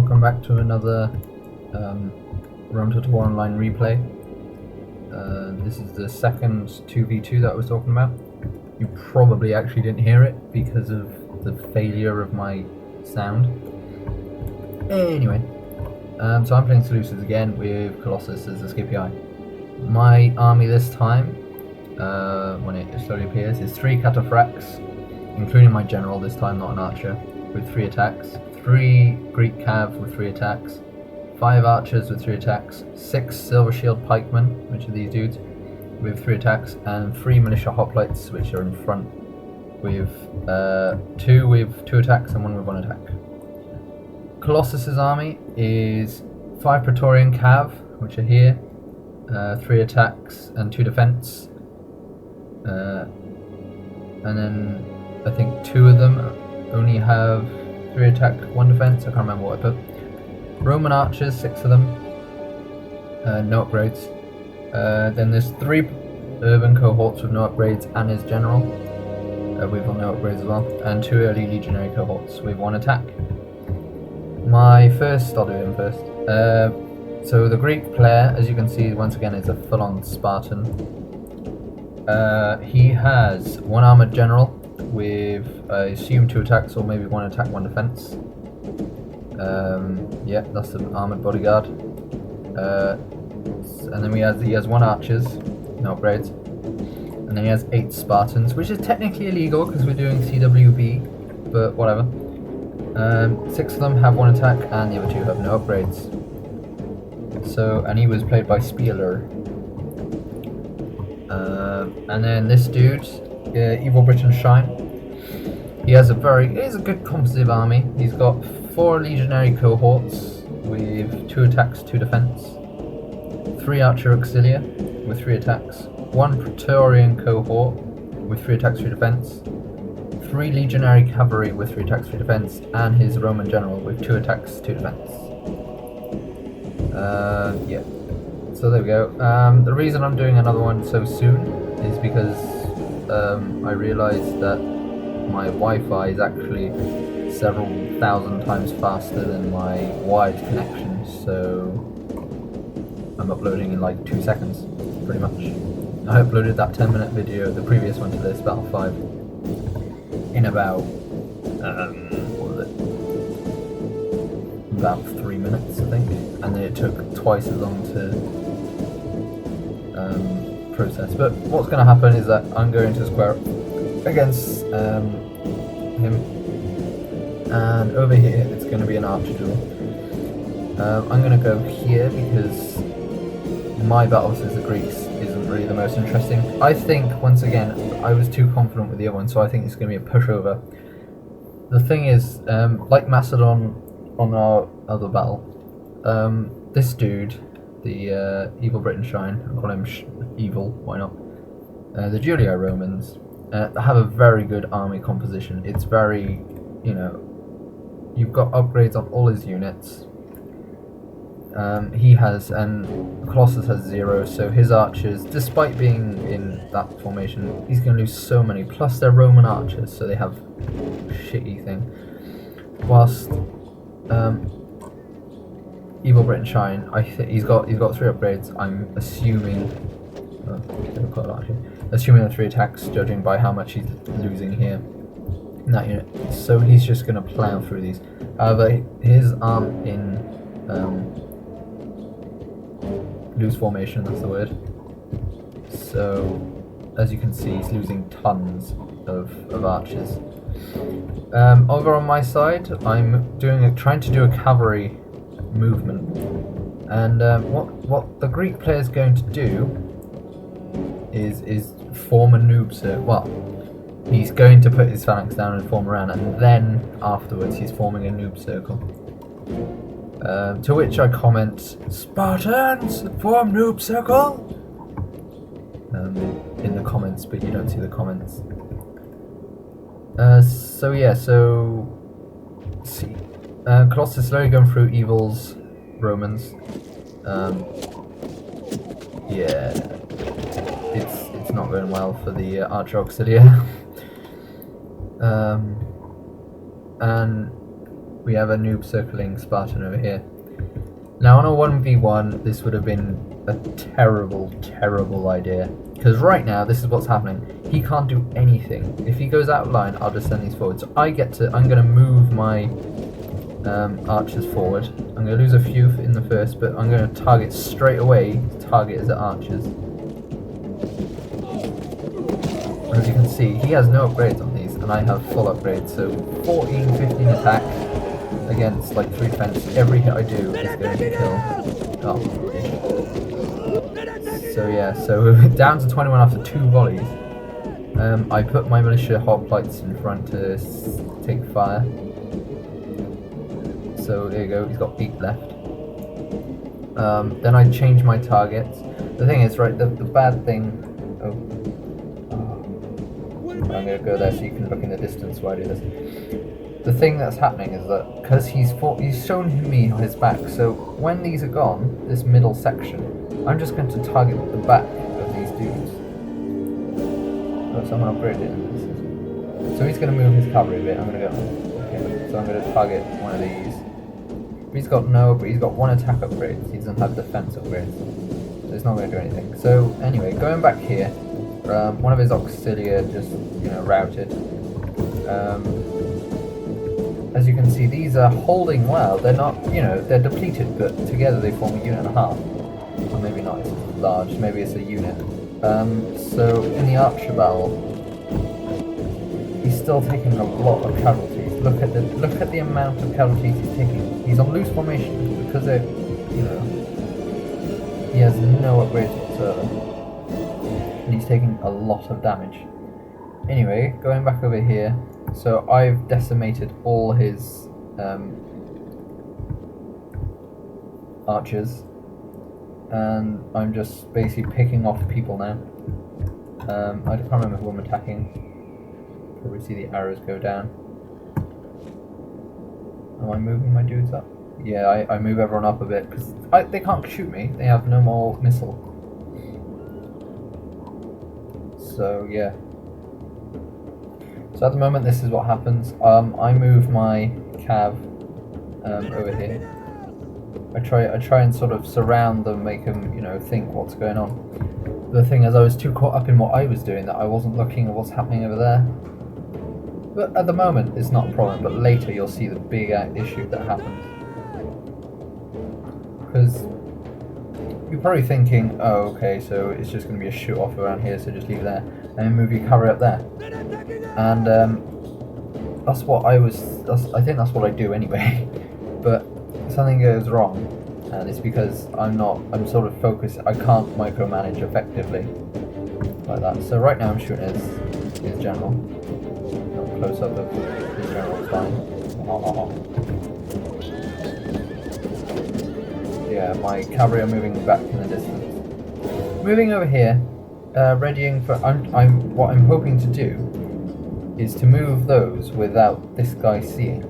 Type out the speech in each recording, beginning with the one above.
welcome back to another Rome Total War Online replay. This is the second 2v2 that I was talking about. You probably actually didn't hear it because of the failure of my sound. Anyway, so I'm playing Seleucid again with Colossuss as the Scipii. My army this time, when it slowly appears, is 3 cataphracts, including my general this time, not an archer, with 3 attacks, 3 Greek cav with 3 attacks, 5 archers with 3 attacks, 6 silver shield pikemen, which are these dudes, with 3 attacks, and 3 militia hoplites, which are in front, with 2 with 2 attacks and 1 with 1 attack. Colossus's army is 5 Praetorian cav, which are here, 3 attacks and 2 defense, and then I think 2 of them only have 3 attack, 1 defense. I can't remember what I put. Roman archers, 6 of them, no upgrades. Then there's 3 urban cohorts with no upgrades and his general, with no upgrades as well, and 2 early legionary cohorts with 1 attack. I'll do him first. So the Greek player, as you can see, once again is a full-on Spartan. He has 1 armored general with, I assume, 2 attacks or maybe 1 attack, 1 defense. Yeah, that's an armored bodyguard. And then he has 1 archers, no upgrades. And then he has 8 Spartans, which is technically illegal because we're doing CWB, but whatever. 6 of them have 1 attack and the other 2 have no upgrades. So, and he was played by Spieler. And then this dude, Evil Britain Shine. He has a good composite army. He's got 4 legionary cohorts with 2 attacks, 2 defense, 3 archer auxilia with 3 attacks, 1 Praetorian cohort with 3 attacks, 3 defense, 3 legionary cavalry with 3 attacks, 3 defense, and his Roman general with 2 attacks, 2 defense. Yeah. So there we go. The reason I'm doing another one so soon is because I realised that my Wi-Fi is actually several thousand times faster than my wired connection, so I'm uploading in like 2 seconds, pretty much. I uploaded that 10-minute video, the previous one to this, Battle 5, in about, what was it? About 3 minutes, I think, and then it took twice as long to process. But what's going to happen is that I'm going to square up against him, and over here it's going to be an archer duel. I'm going to go here because my battle versus the Greeks isn't really the most interesting. I think, once again, I was too confident with the other one, so I think it's going to be a pushover. The thing is, like Macedon on our other battle, this dude, the Evil Britain Shine, I'll call him Evil, why not? The Julii Romans have a very good army composition. It's very, you've got upgrades on all his units. He has, and Colossus has 0, so his archers, despite being in that formation, he's going to lose so many. Plus they're Roman archers, so they have shitty thing. Whilst Evil Britain Shine, he's got 3 upgrades. I'm assuming, assuming the 3 attacks, judging by how much he's losing here in that unit. So he's just going to plow through these. However, his arm in loose formation, that's the word. So, as you can see, he's losing tons of archers. Over on my side, I'm trying to do a cavalry movement, and what the Greek player is going to do is form a noob circle. Well, he's going to put his phalanx down and form around, and then afterwards he's forming a noob circle. To which I comment, "Spartans, form noob circle!" In the comments, but you don't see the comments. So yeah, see, Colossus is slowly going through Evil's Romans. Yeah, it's not going well for the Archer Auxilia. And we have a noob circling Spartan over here. Now on a 1v1, this would have been a terrible, terrible idea. Because right now, this is what's happening. He can't do anything. If he goes out of line, I'll just send these forward. So I'm going to move my archers forward. I'm going to lose a few in the first, but I'm going to target straight away. Target is at archers. As you can see, he has no upgrades on these, and I have full upgrades. So 14, 15 attack against like 3 defense. Every hit I do is going to kill. Oh. So yeah, so we're down to 21 after 2 volleys. I put my militia hoplites in front to take fire. So there you go, he's got 8 left. Then I change my targets. The thing is, right, the bad thing... I'm going to go there so you can look in the distance while I do this. The thing that's happening is that, because he's shown me his back, so when these are gone, this middle section, I'm just going to target the back of these dudes. Oh, someone upgraded it. So he's going to move his cavalry a bit. I'm going to go... Okay, so I'm going to target one of these. He's got 1 attack upgrade. He doesn't have defense upgrades. So it's not going to do anything. So anyway, going back here, one of his auxilia just, routed. As you can see, these are holding well. They're not, they're depleted, but together they form a unit and a half. Or maybe not as large, maybe it's a unit. So in the archer battle, he's still taking a lot of casualties. Look at the amount of casualties he's taking. He's on loose formation because he has no upgrades whatsoever. And he's taking a lot of damage. Anyway, going back over here, so I've decimated all his archers, and I'm just basically picking off people now. I can't remember who I'm attacking. Probably see the arrows go down. Am I moving my dudes up? Yeah, I move everyone up a bit, because they can't shoot me, they have no more missile. So yeah. So at the moment this is what happens. I move my cav over here. I try and sort of surround them, make them, think what's going on. The thing is, I was too caught up in what I was doing that I wasn't looking at what's happening over there. But at the moment it's not a problem, but later you'll see the big issue that happens. Because you're probably thinking, oh okay, so it's just going to be a shoot off around here, so just leave it there and move your cavalry up there. And that's what I think that's what I do anyway. But something goes wrong, and it's because I'm sort of focused. I can't micromanage effectively like that. So right now I'm shooting his general. Close up of his general fine. Yeah, my cavalry are moving back in the distance. Moving over here, readying for. What I'm hoping to do is to move those without this guy seeing.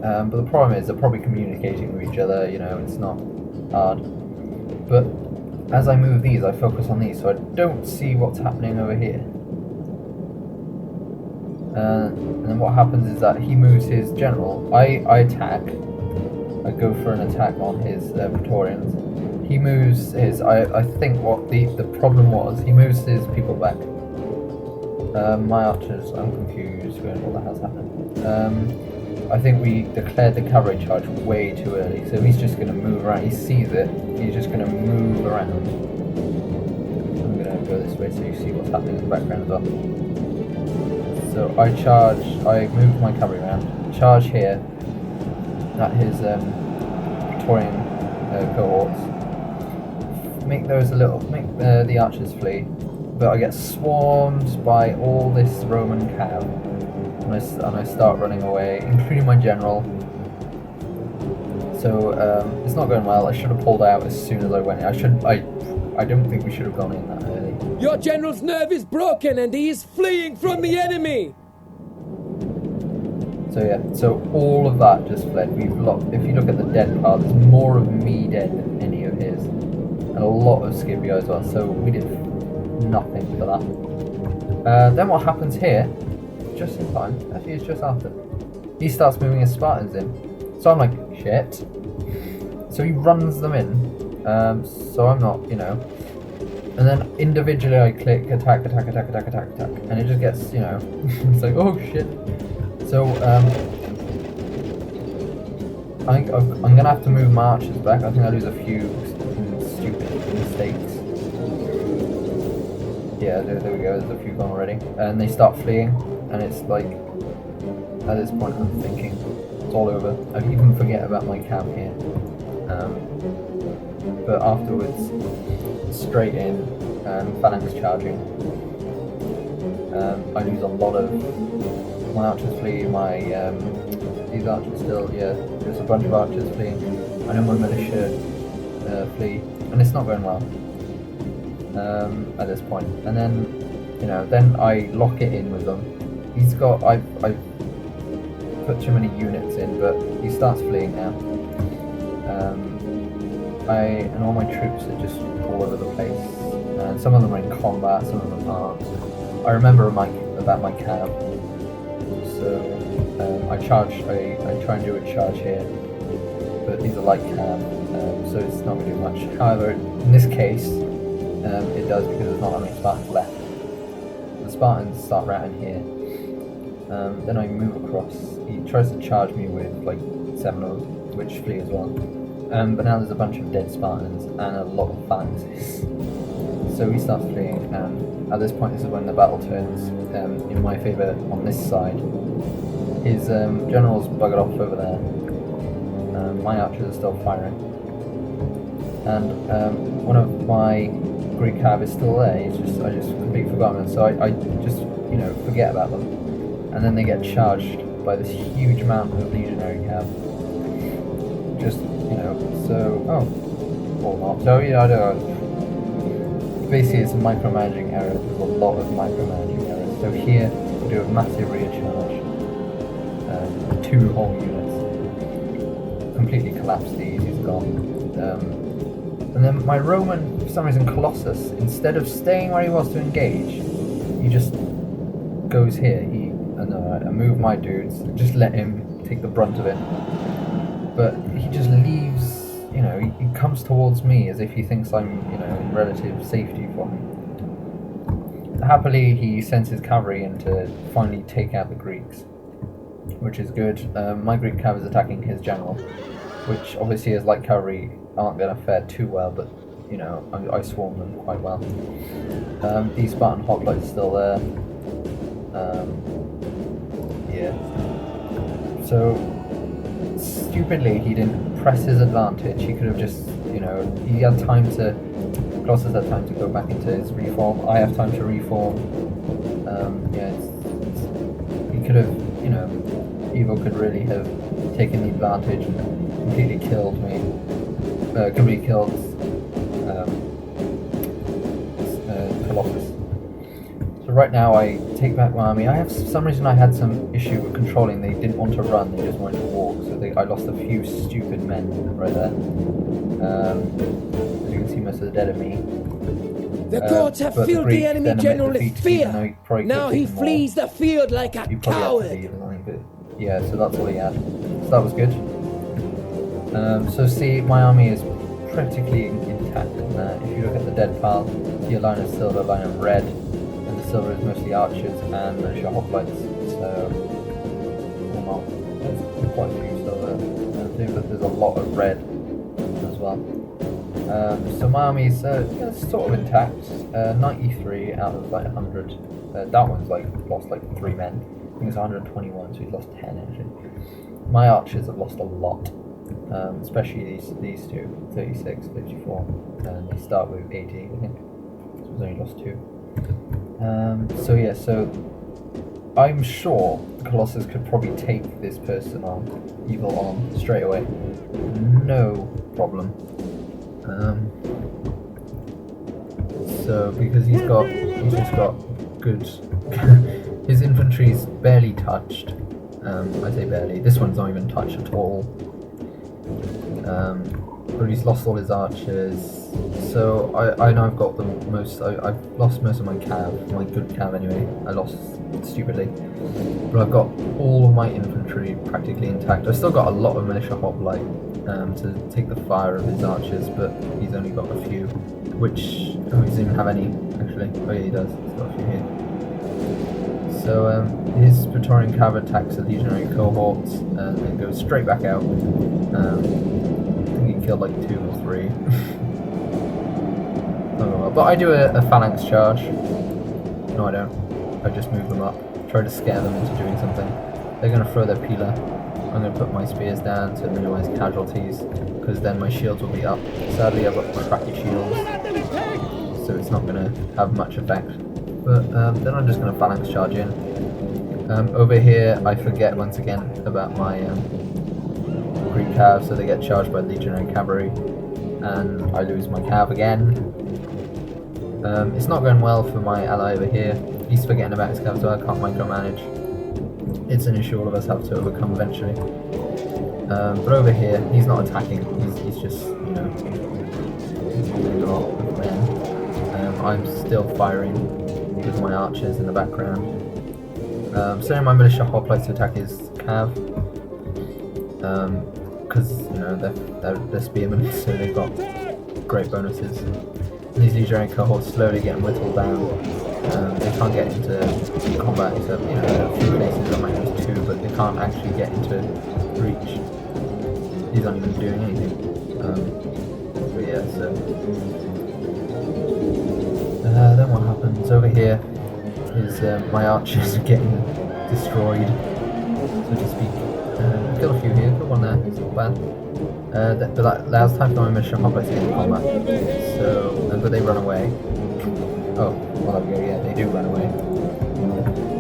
But the problem is they're probably communicating with each other. It's not hard. But as I move these, I focus on these, so I don't see what's happening over here. And then what happens is that he moves his general. I attack. I go for an attack on his Praetorians. He moves his. I think what the problem was, he moves his people back. My archers, I'm confused. What the hell's happening? I think we declared the cavalry charge way too early, so he's just going to move around. He sees it. He's just going to move around. I'm going to go this way so you see what's happening in the background as well. So I move my cavalry around, charge here at his Praetorian cohorts, make the archers flee, but I get swarmed by all this Roman cav, and I start running away, including my general. So it's not going well. I should have pulled out as soon as I went in. I don't think we should have gone in that early. Your general's nerve is broken and he is fleeing from the enemy! So yeah, so all of that just fled. If you look at the dead part, there's more of me dead than any of his. And a lot of Scipii as well, so we did nothing for that. Then what happens here, just in time, actually it's just after, he starts moving his Spartans in. So I'm like, shit. So he runs them in. So I'm not, you know. And then individually I click attack, attack, attack, attack, attack, attack. And it just gets, you know, it's like, oh shit. So, I'm gonna have to move my archers back. I think I lose a few stupid mistakes. Yeah, there we go, there's a few gone already. And they start fleeing, and it's like, at this point I'm thinking, it's all over. I even forget about my camp here. But afterwards, straight in, phalanx charging. I lose a lot of my archers flee, these archers still, yeah, there's a bunch of archers fleeing. I know my militia flee, and it's not going well at this point. And then, you know, then I lock it in with them. He's got, I've put too many units in, but he starts fleeing now. And all my troops are just all over the place. And some of them are in combat, some of them aren't. I remember about my cab. So I try and do a charge here, but these are light cab, so it's not going to do much. However, in this case, it does because there's not that many Spartans left. The Spartans start routing here. Then I move across. He tries to charge me with like Seminoles, which flee as well. But now there's a bunch of dead Spartans and a lot of phalanxes. So he starts fleeing, and at this point this is when the battle turns in my favour on this side. His generals buggered off over there. My archers are still firing. And one of my Greek cav is still there. I just completely forgot him, so I just, you know, forget about them. And then they get charged by this huge amount of legionary cav. Just, you know, so, or not. So, yeah, I don't know. Basically, it's a micromanaging error. There's a lot of micromanaging errors. So here, we do a massive rear charge. 2 whole units. Completely collapse these, he's gone. And then my Roman, for some reason, Colossus, instead of staying where he was to engage, he just goes here. I move my dudes, just let him take the brunt of it. But he just leaves, you know, he comes towards me as if he thinks I'm, you know, in relative safety for him. Happily, he sends his cavalry in to finally take out the Greeks, which is good. My Greek cav is attacking his general, which obviously as light cavalry aren't going to fare too well, but, you know, I swarm them quite well. These Spartan hoplites still there. Yeah. So, stupidly, he didn't press his advantage. He could have just, you know, he had time to, Colossus had time to go back into his reform. I have time to reform. Yeah, he could have, you know, Evo could really have taken the advantage and completely killed me. Completely killed Colossus. So right now I take back my army. For some reason I had some issue with controlling. They didn't want to run, they just wanted to walk. So I lost a few stupid men right there. As you can see, most of the dead are me. The gods have filled the enemy general with fear. Now he flees the field like a coward. Yeah, so that's all he had. So that was good. So see, my army is practically intact. If you look at the dead pile, see a line of silver, a line of red, and the silver is mostly archers and militia hoplites. So, well, there's quite a few silver too, but there's a lot of red as well. So my army is sort of intact. 93 out of like 100. That one's like lost like 3 men. I think it's 121, so he's lost 10 actually. My archers have lost a lot, especially these two, 36, 54, and they start with 80, I think. So he's only lost 2. So yeah, so I'm sure Colossus could probably take this person on, evil on, straight away. No problem. So because he's just got good. His infantry's barely touched. I say barely. This one's not even touched at all. But he's lost all his archers. So I know I've got the most. I've lost most of my cav, my good cav anyway. I lost stupidly. But I've got all of my infantry practically intact. I've still got a lot of militia hoplite to take the fire of his archers, but he's only got a few, which, he doesn't even have any, actually. Oh yeah, he does, he's got a few here. So his Praetorian cav attacks the legionary cohorts and then goes straight back out. I think he killed like 2 or 3. Oh well. But I do a phalanx charge. No, I don't. I just move them up. Try to scare them into doing something. They're going to throw their pila. I'm going to put my spears down to minimize casualties, because then my shields will be up. Sadly, I've got crappy shields, so it's not going to have much effect. But then I'm just going to phalanx charge in. Over here, I forget once again about my Greek cav, so they get charged by legionary cavalry, and I lose my cav again. It's not going well for my ally over here. He's forgetting about his cav, so I can't micromanage. It's an issue all of us have to overcome eventually. But over here, he's not attacking. He's just, you know, doing a lot of men. I'm still firing with my archers in the background. Sending my militia hoplites to attack his cav. Because, you know, they're spearmen, so they've got great bonuses. And these legionary cohorts slowly getting whittled down. They can't get into combat except, you know, a few places on minus 2, but they can't actually get into reach. He's not even doing anything. But yeah, so then what happens over here is my archers are getting destroyed, so to speak. Kill a few here, put one there, it's not bad. But that allows time for my militia hoplites to get in combat. So, but they run away. Oh, well there we go, yeah, they do run away.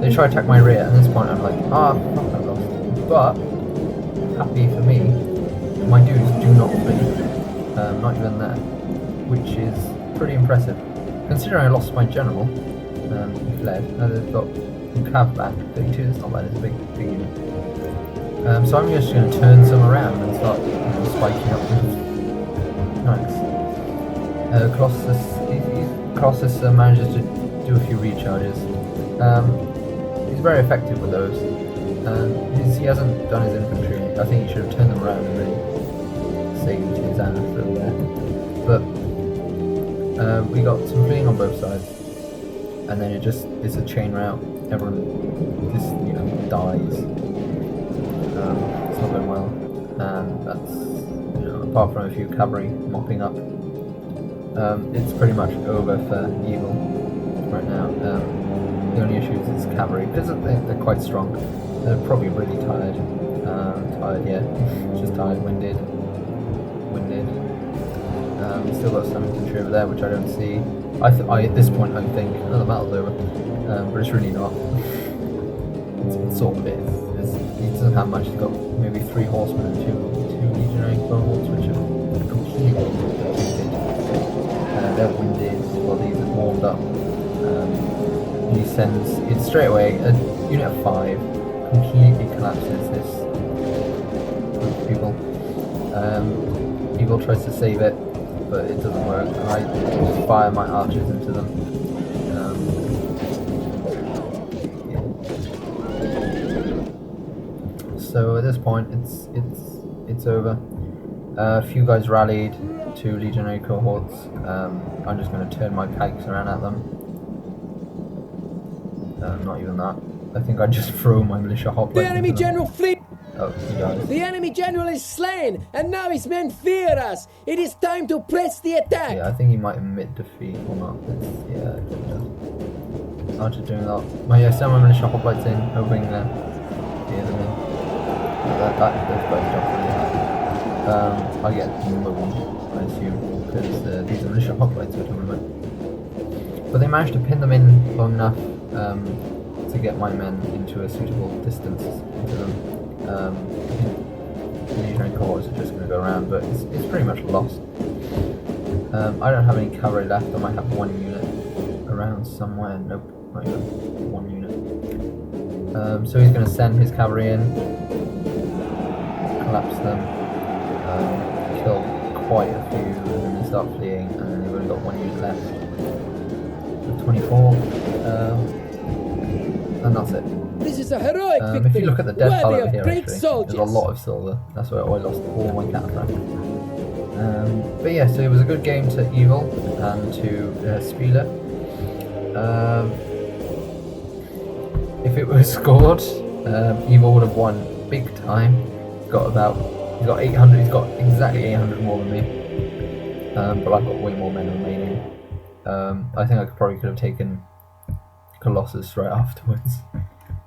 They try to attack my rear, and at this point I'm like, fuck, I lost. But, happy for me, my dudes do not flee. Not even that, which is pretty impressive. Considering I lost my general, he fled, and they've got cav back, 32, that's not bad, it's a big unit. So I'm just going to turn some around and start, you know, spiking up with... Nice. Colossus manages to do a few recharges. He's very effective with those. He hasn't done his infantry. I think he should have turned them around and really saved his anus over there. But we got some fleeing on both sides, and then it's a chain route. Everyone just, you know, dies. It's not going well, and that's, you know, apart from a few cavalry mopping up. It's pretty much over for evil right now. The only issue is cavalry, because they're quite strong. They're probably really tired. Just tired, winded. Still got some infantry over there, which I don't see. At this point, I think, oh, the battle's over, but it's really not. It's sort of it. He doesn't have much. He's got maybe 3 horsemen and 2 legionary cohorts, which are completely defeated. They're winded, bodies are warmed up. He sends it straight away. A unit of 5 completely collapses this group of people. Eagle tries to save it, but it doesn't work. And I just fire my archers into them. So at this point, it's over. A few guys rallied, 2 legionary cohorts. I'm just going to turn my pikes around at them. Not even that. I think I just throw my militia hoplite. The enemy general flee! Oh, he dies. The enemy general is slain, and now his men fear us. It is time to press the attack. Yeah, I think he might admit defeat or not. Yeah, it probably does. Archer doing that. Well, yeah, send my militia hoplites in, hoping to hear them in. That's better job for that. I get mooned, I assume, because these are militia hoplites we're talking about. But they managed to pin them in long enough to get my men into a suitable distance into them. The legionary cohorts are just going to go around, but it's pretty much lost. I don't have any cavalry left. I might have 1 unit around somewhere. Nope, not even 1 unit. So he's going to send his cavalry in, collapse them, kill quite a few, and then they start fleeing, and then they've only got 1 unit left. So 24. And that's it. This is a heroic victory. If you look at the death pile over here, great actually, soldiers. there's a lot of silver. That's where I lost all my cataphracts. But yeah, so it was a good game to Evil and to Spieler. If it was scored, Evil would have won big time. He's got 800. He's got exactly 800 more than me. But I've got way more men remaining. I think I probably could have taken Colossus right afterwards.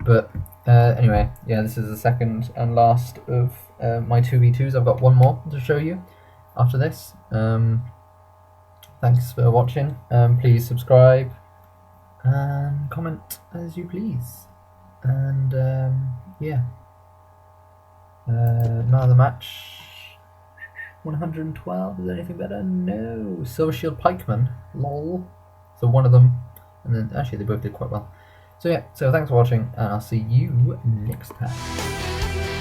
But anyway, yeah, this is the second and last of my 2v2s. I've got one more to show you after this. Thanks for watching. Please subscribe and comment as you please. And yeah, man of the match 112. Is there anything better? No. Silver Shield Pikeman. Lol. So one of them, and then actually they both did quite well. So yeah, so thanks for watching, and I'll see you next time.